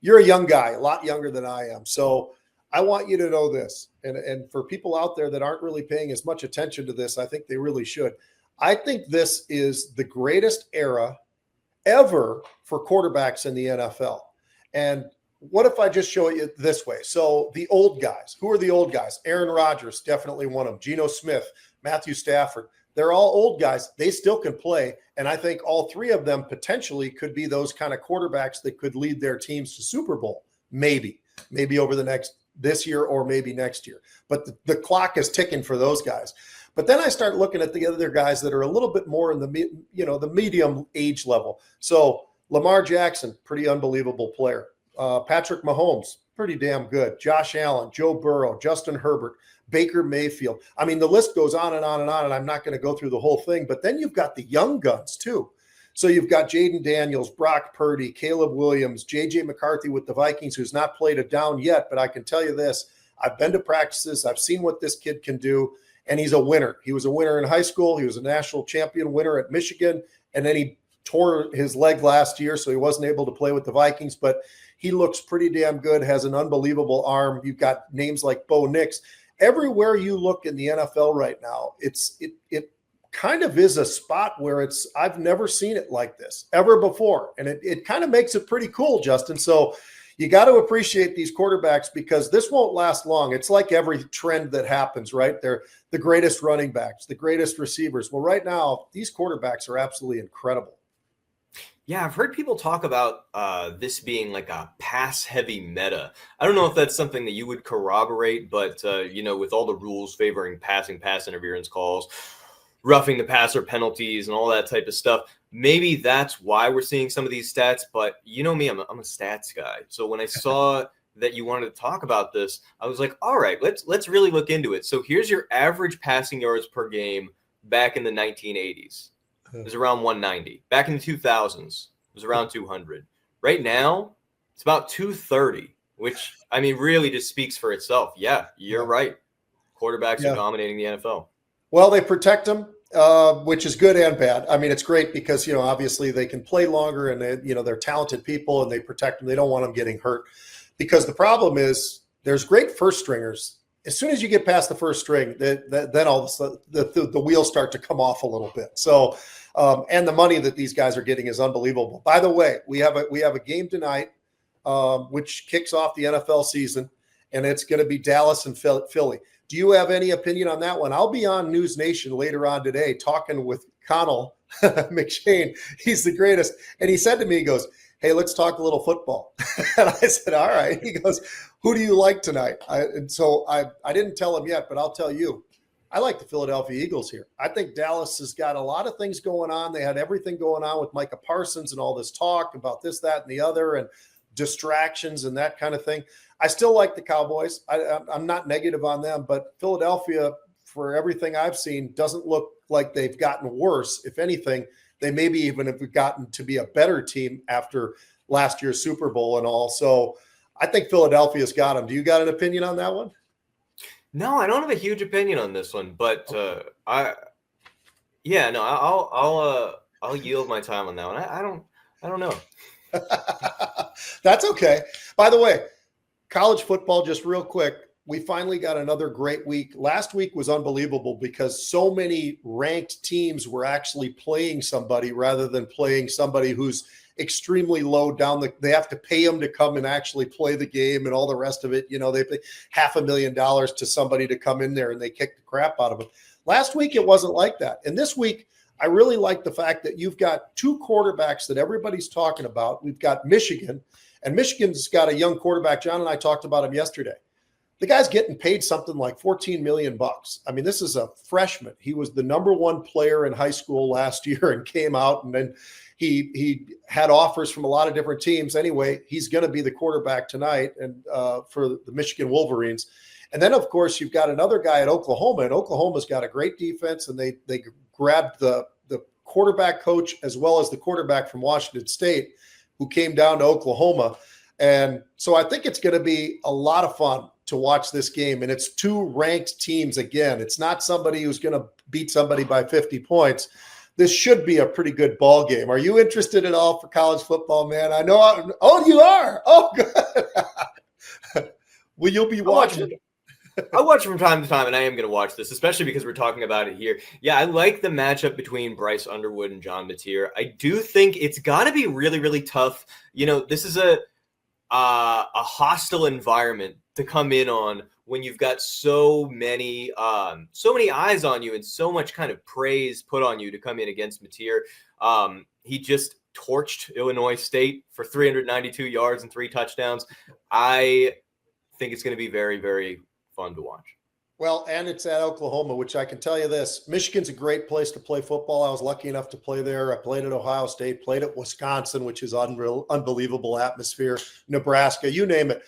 you're a young guy, a lot younger than I am. So I want you to know this. And for people out there that aren't really paying as much attention to this, I think they really should. I think this is the greatest era ever for quarterbacks in the NFL. And what if I just show you this way? So the old guys, who are the old guys? Aaron Rodgers, definitely one of them. Geno Smith, Matthew Stafford. They're all old guys. They still can play. And I think all three of them potentially could be those kind of quarterbacks that could lead their teams to Super Bowl. Maybe over this year or maybe next year. But the clock is ticking for those guys. But then I start looking at the other guys that are a little bit more in the medium age level. So Lamar Jackson, pretty unbelievable player. Patrick Mahomes, pretty damn good. Josh Allen, Joe Burrow, Justin Herbert, Baker Mayfield. I mean, the list goes on and on and on, and I'm not going to go through the whole thing. But then you've got the young guns, too. So you've got Jaden Daniels, Brock Purdy, Caleb Williams, J.J. McCarthy with the Vikings, who's not played a down yet. But I can tell you this. I've been to practices. I've seen what this kid can do, and he's a winner. He was a winner in high school. He was a national champion winner at Michigan, and then he tore his leg last year, so he wasn't able to play with the Vikings. But he looks pretty damn good, has an unbelievable arm. You've got names like Bo Nix. Everywhere you look in the NFL right now, it kind of is a spot where I've never seen it like this ever before. And it kind of makes it pretty cool, Justin. So you got to appreciate these quarterbacks because this won't last long. It's like every trend that happens, right? They're the greatest running backs, the greatest receivers. Well, right now, these quarterbacks are absolutely incredible. Yeah, I've heard people talk about this being like a pass-heavy meta. I don't know if that's something that you would corroborate, but, with all the rules favoring passing, pass interference calls, roughing the passer penalties, and all that type of stuff, maybe that's why we're seeing some of these stats. But you know me, I'm a stats guy. So when I saw that you wanted to talk about this, I was like, all right, let's really look into it. So here's your average passing yards per game back in the 1980s. It was around 190. Back in the 2000s, it was around 200. Right now, it's about 230, which, I mean, really just speaks for itself. Yeah, you're right. Quarterbacks are dominating the NFL. Well, they protect them, which is good and bad. I mean, it's great because, obviously they can play longer and, they're talented people and they protect them. They don't want them getting hurt because the problem is there's great first stringers. As soon as you get past the first string, then all of a sudden the wheels start to come off a little bit. So, and the money that these guys are getting is unbelievable. By the way, we have a game tonight, which kicks off the NFL season, and it's going to be Dallas and Philly. Do you have any opinion on that one? I'll be on News Nation later on today talking with Connell McShane. He's the greatest. And he said to me, he goes, hey, let's talk a little football. And I said, all right. He goes, who do you like tonight? And so I didn't tell him yet, but I'll tell you. I like the Philadelphia Eagles here. I think Dallas has got a lot of things going on. They had everything going on with Micah Parsons and all this talk about this, that, and the other, and distractions and that kind of thing. I still like the Cowboys. I'm not negative on them, but Philadelphia, for everything I've seen, doesn't look like they've gotten worse. If anything, they maybe even have gotten to be a better team after last year's Super Bowl and all. So I think Philadelphia's got them. Do you got an opinion on that one? No, I don't have a huge opinion on this one, but I'll yield my time on that one. I don't know. That's okay. By the way, college football, just real quick, we finally got another great week. Last week was unbelievable because so many ranked teams were actually playing somebody rather than playing somebody who's extremely low down. They have to pay them to come and actually play the game and all the rest of it. They pay $500,000 to somebody to come in there and they kick the crap out of them. Last week, it wasn't like that. And this week, I really like the fact that you've got two quarterbacks that everybody's talking about. We've got Michigan, and Michigan's got a young quarterback. John and I talked about him yesterday. The guy's getting paid something like $14 million. I mean, this is a freshman. He was the number one player in high school last year and came out, and then he had offers from a lot of different teams. Anyway, he's going to be the quarterback tonight and for the Michigan Wolverines. And then, of course, you've got another guy at Oklahoma, and Oklahoma's got a great defense, and they grabbed the quarterback coach as well as the quarterback from Washington State who came down to Oklahoma. And so I think it's going to be a lot of fun to watch this game. And it's two ranked teams again. It's not somebody who's going to beat somebody by 50 points. This should be a pretty good ball game. Are you interested at all for college football, man? I know. Oh, you are. Oh, good. Will you be I watch watching? I watch from time to time, and I am going to watch this, especially because we're talking about it here. Yeah, I like the matchup between Bryce Underwood and John Mateer. I do think it's got to be really, really tough. This is a hostile environment to come in on when you've got so many eyes on you and so much kind of praise put on you to come in against Mateer. He just torched Illinois State for 392 yards and 3 touchdowns. I think it's going to be very, very fun to watch. Well, and it's at Oklahoma, which I can tell you this. Michigan's a great place to play football. I was lucky enough to play there. I played at Ohio State, played at Wisconsin, which is unbelievable atmosphere, Nebraska, you name it.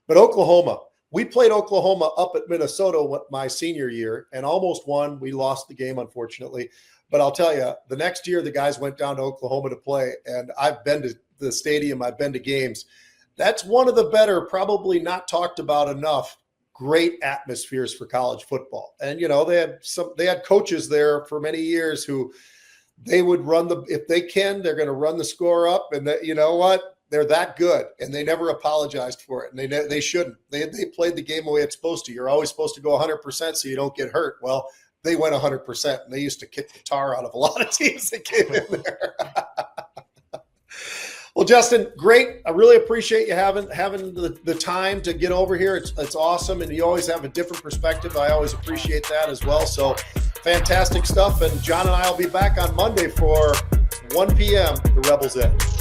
But Oklahoma, we played Oklahoma up at Minnesota my senior year and almost won. We lost the game, unfortunately. But I'll tell you, the next year the guys went down to Oklahoma to play, and I've been to the stadium. I've been to games. That's one of the better, probably not talked about enough, great atmospheres for college football. And, they had coaches there for many years who they would if they can, they're going to run the score up, and that, you know what? They're that good, and they never apologized for it. And they shouldn't. They played the game the way it's supposed to. You're always supposed to go 100% so you don't get hurt. Well, they went 100%, and they used to kick the tar out of a lot of teams that came in there. Well, Justin, great. I really appreciate you having the time to get over here. It's awesome, and you always have a different perspective. I always appreciate that as well. So fantastic stuff. And John and I will be back on Monday for 1 p.m. The Rebels Edge.